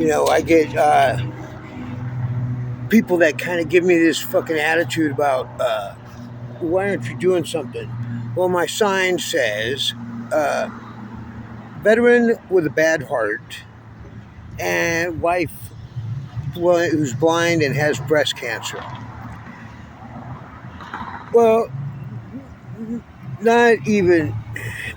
I get people that kind of give me this fucking attitude about why aren't you doing something? Well, my sign says uh, veteran with a bad heart and wife who's blind and has breast cancer. Well, not even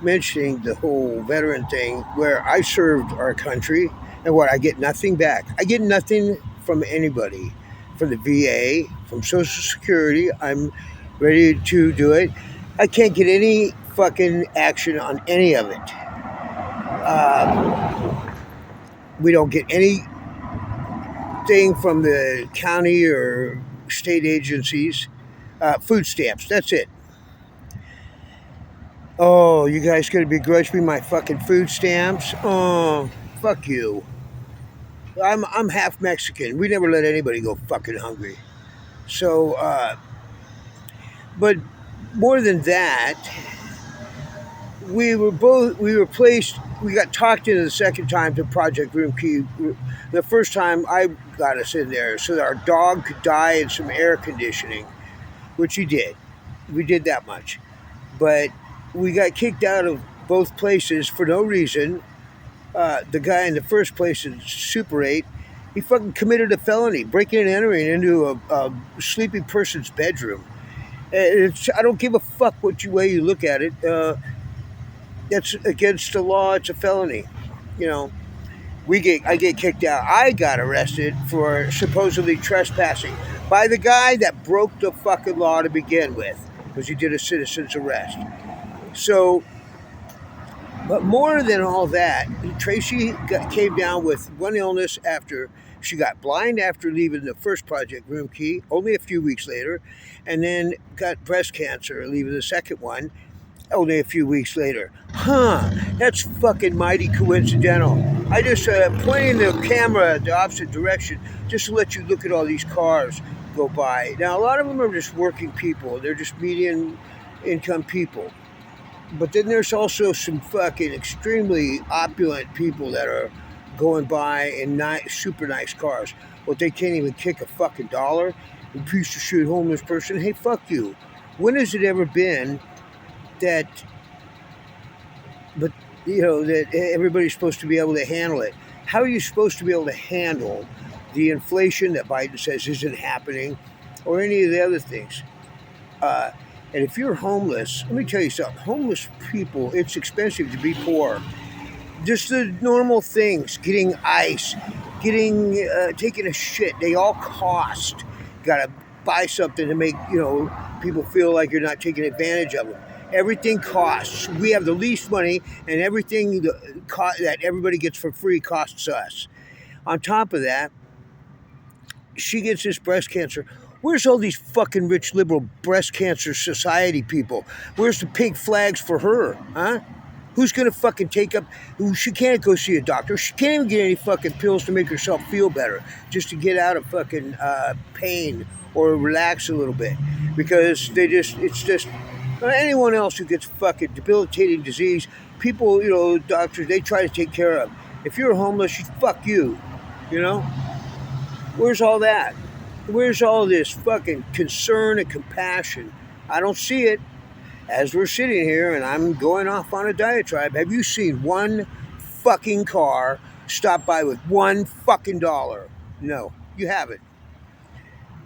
mentioning the whole veteran thing where I served our country and what I get nothing back. I get nothing from anybody, from the VA, from Social Security. I'm ready to do it. I can't get any fucking action on any of it. We don't get anything from the county or state agencies. Food stamps, that's it. Oh, you guys gonna begrudge me my fucking food stamps? Oh, fuck you. I'm half Mexican. We never let anybody go fucking hungry. So, but more than that, we were placed. We got talked into the second time to Project Room Key. The first time I got us in there so that our dog could die in some air conditioning, which he did. We did that much, but we got kicked out of both places for no reason. The guy in the first place in Super 8, he fucking committed a felony, breaking and entering into a sleeping person's bedroom. I don't give a fuck way you look at it. That's against the law. It's a felony. You know, I get kicked out. I got arrested for supposedly trespassing by the guy that broke the fucking law to begin with, because he did a citizen's arrest. So, but more than all that, came down with one illness after she got blind after leaving the first Project Room Key, only a few weeks later, and then got breast cancer leaving the second one, only a few weeks later. Huh, that's fucking mighty coincidental. I just pointing the camera the opposite direction just to let you look at all these cars go by. Now, a lot of them are just working people. They're just median income people. But then there's also some fucking extremely opulent people that are going by in super nice cars. But they can't even kick a fucking dollar. A piece of shit homeless person. Hey, fuck you. When has it ever been that, but that everybody's supposed to be able to handle it? How are you supposed to be able to handle the inflation that Biden says isn't happening, or any of the other things? Uh, and if you're homeless, let me tell you something. Homeless people, it's expensive to be poor. Just the normal things, getting ice, taking a shit, they all cost. Got to buy something to make people feel like you're not taking advantage of them. Everything costs. We have the least money, and everything that everybody gets for free costs us. On top of that, she gets this breast cancer. Where's all these fucking rich liberal breast cancer society people? Where's the pink flags for her? Huh? Who's gonna fucking take up? She can't go see a doctor. She can't even get any fucking pills to make herself feel better, just to get out of fucking pain or relax a little bit, because it's just anyone else who gets fucking debilitating disease. People, doctors, they try to take care of. If you're homeless, fuck you. You know. Where's all that? Where's all this fucking concern and compassion? I don't see it. As we're sitting here and I'm going off on a diatribe, have you seen one fucking car stop by with one fucking dollar? No, you haven't.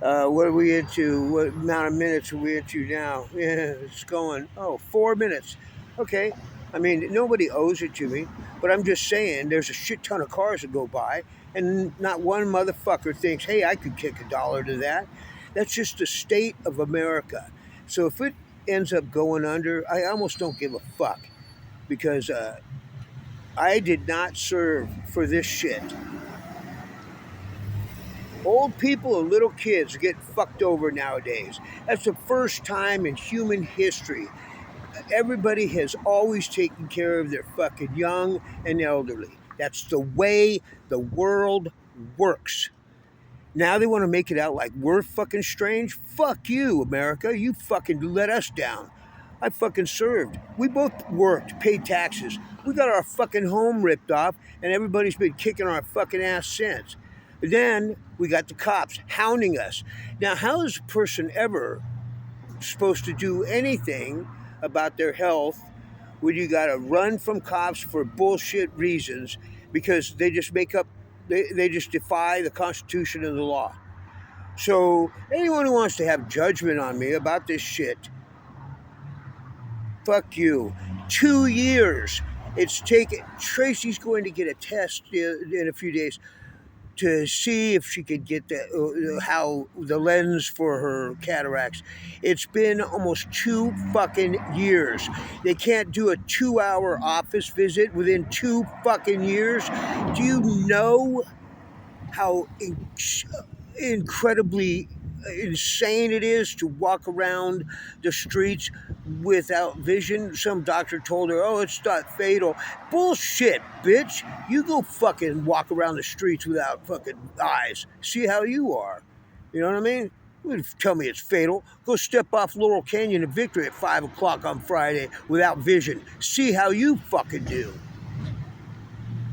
What are we into? What amount of minutes are we into now? Yeah, it's going, 4 minutes. Okay. I mean, nobody owes it to me, but I'm just saying there's a shit ton of cars that go by, and not one motherfucker thinks, hey, I could kick a dollar to that. That's just the state of America. So if it ends up going under, I almost don't give a fuck, because I did not serve for this shit. Old people and little kids get fucked over nowadays. That's the first time in human history. Everybody has always taken care of their fucking young and elderly. That's the way the world works. Now they want to make it out like we're fucking strange. Fuck you, America. You fucking let us down. I fucking served. We both worked, paid taxes. We got our fucking home ripped off, and everybody's been kicking our fucking ass since. Then we got the cops hounding us. Now, how is a person ever supposed to do anything about their health when you got to run from cops for bullshit reasons because they just make up, they just defy the Constitution and the law? So, anyone who wants to have judgment on me about this shit, fuck you. 2 years. It's taken. Tracy's going to get a test in a few days to see if she could get how the lens for her cataracts. It's been almost 2 fucking years. They can't do a 2-hour office visit within 2 fucking years. Do you know how incredibly insane it is to walk around the streets without vision? Some doctor told her, oh, it's not fatal. Bullshit, bitch. You go fucking walk around the streets without fucking eyes. See how you are. You know what I mean? You tell me it's fatal. Go step off Laurel Canyon to Victory at 5 o'clock on Friday without vision. See how you fucking do.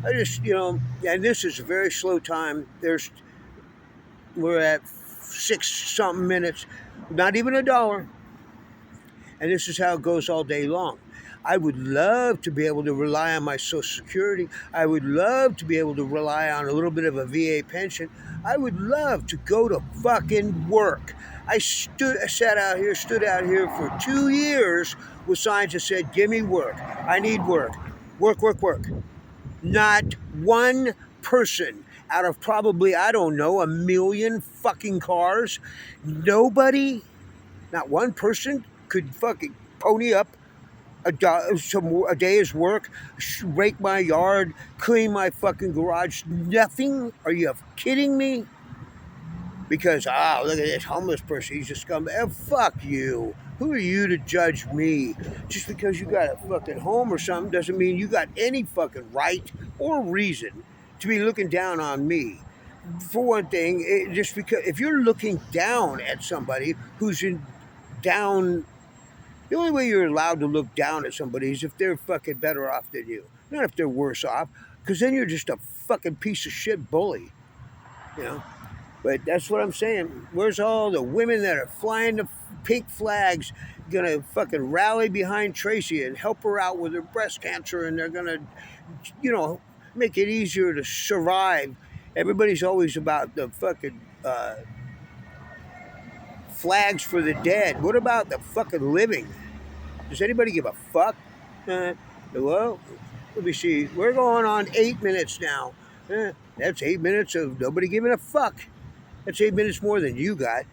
I just, and this is a very slow time. We're at 6 something minutes, not even a dollar. And this is how it goes all day long. I would love to be able to rely on my Social Security. I would love to be able to rely on a little bit of a VA pension. I would love to go to fucking work. I stood out here for 2 years with signs that said, give me work. I need work. Work, work, work. Not one person out of probably, I don't know, a million fucking cars. Nobody, not one person could fucking pony up a day's work, rake my yard, clean my fucking garage. Nothing? Are you kidding me? Because, look at this homeless person. He's just come. Fuck you. Who are you to judge me? Just because you got a fucking home or something doesn't mean you got any fucking right or reason to be looking down on me. For one thing, just because if you're looking down at somebody who's down, the only way you're allowed to look down at somebody is if they're fucking better off than you, not if they're worse off. Because then you're just a fucking piece of shit bully, you know. But that's what I'm saying. Where's all the women that are flying the pink flags, gonna fucking rally behind Tracy and help her out with her breast cancer, and they're gonna, make it easier to survive? Everybody's always about the fucking flags for the dead. What about the fucking living? Does anybody give a fuck? Well, let me see. We're going on 8 minutes now. That's 8 minutes of nobody giving a fuck. That's 8 minutes more than you got.